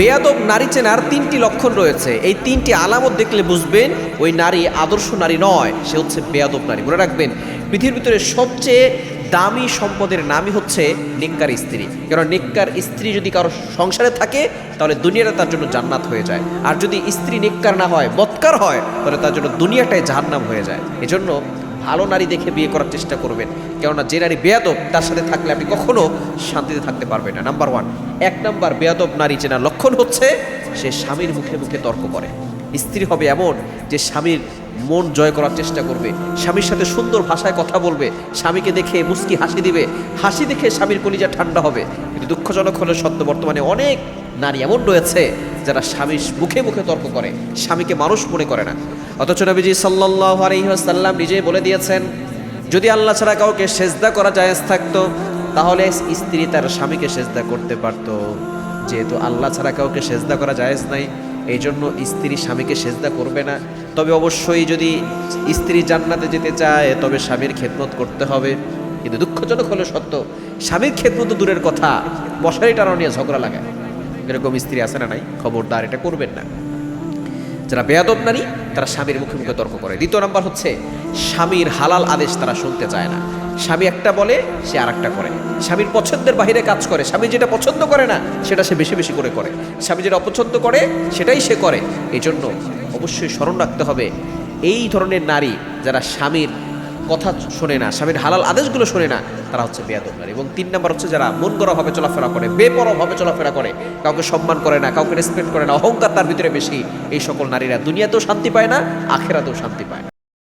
বেয়াদব নারী চেনার তিনটি লক্ষণ রয়েছে। এই তিনটি আলামত দেখলে বুঝবেন ওই নারী আদর্শ নারী নয়, সে হচ্ছে বেয়াদব নারী। মনে রাখবেন, পৃথিবীর ভিতরে সবচেয়ে দামি সম্পদের নামই হচ্ছে নেককার স্ত্রী। কারণ নেককার স্ত্রী যদি কারো সংসারে থাকে তাহলে দুনিয়াটা তার জন্য জান্নাত হয়ে যায়, আর যদি স্ত্রী নেককার না হয়, বদকার হয়, তাহলে তার জন্য দুনিয়াটাই জাহান্নাম হয়ে যায়। এজন্য ভালো নারী দেখে বিয়ে করার চেষ্টা করবেন, কেননা যে নারী বেয়াদব তার সাথে থাকলে আপনি কখনো শান্তিতে থাকতে পারবেন না। নাম্বার ওয়ান, এক নাম্বার বেয়াদব নারী চেনার লক্ষণ হচ্ছে সে স্বামীর মুখে মুখে তর্ক করে। স্ত্রী হবে এমন যে স্বামীর মন জয় করার চেষ্টা করবে, স্বামীর সাথে সুন্দর ভাষায় কথা বলবে, স্বামীকে দেখে মুস্কি হাসি দিবে, হাসি দেখে স্বামীর কলিজা ঠান্ডা হবে। কিন্তু দুঃখজনক হলে সত্য, বর্তমানে অনেক নারী এমন রয়েছে যারা স্বামীর মুখে মুখে তর্ক করে, স্বামীকে মানুষ মনে করে না। অথচ নবীজি সাল্লাল্লাহু আলাইহি ওয়াসাল্লাম নিজেই বলে দিয়েছেন, যদি আল্লাহ ছাড়া কাউকে সেজদা করা জায়েজ থাকতো তাহলে স্ত্রী তার স্বামীকে সেজদা করতে পারত। যেহেতু আল্লাহ ছাড়া কাউকে সেজদা করা জায়েজ নাই, এই জন্য স্ত্রী স্বামীকে সেজদা করবে না। তবে অবশ্যই যদি স্ত্রী জান্নাতে যেতে চায় তবে স্বামীর খেদমত করতে হবে। কিন্তু দুঃখজনক হলো সত্য, স্বামীর খেদমত দূরের কথা, মশারি টানা নিয়ে ঝগড়া লাগায়। এরকম স্ত্রী আছে না নাই? খবরদার, এটা করবেন না। যারা বেয়াদব নারী তারা স্বামীর মুখে মুখে তর্ক করে। দ্বিতীয় নাম্বার হচ্ছে স্বামীর হালাল আদেশ তারা শুনতে চায় না। স্বামী একটা বলে, সে আর একটা করে। স্বামীর পছন্দের বাহিরে কাজ করে। স্বামী যেটা পছন্দ করে না সেটা সে বেশি বেশি করে করে। স্বামী যেটা অপছন্দ করে সেটাই সে করে। এই জন্য অবশ্যই স্মরণ রাখতে হবে, এই ধরনের নারী যারা স্বামীর কথা শোনে না, স্বামীর হালাল আদেশগুলো শোনে না, তারা হচ্ছে বেয়াদব নারী। এবং তিন নাম্বার হচ্ছে যারা মন গড়াভাবে চলাফেরা করে, বেপরোয়াভাবে চলাফেরা করে, কাউকে সম্মান করে না, কাউকে রেসপেক্ট করে না, অহংকার তার ভিতরে বেশি। এই সকল নারীরা দুনিয়াতেও শান্তি পায় না, আখেরাতেও শান্তি পায় না।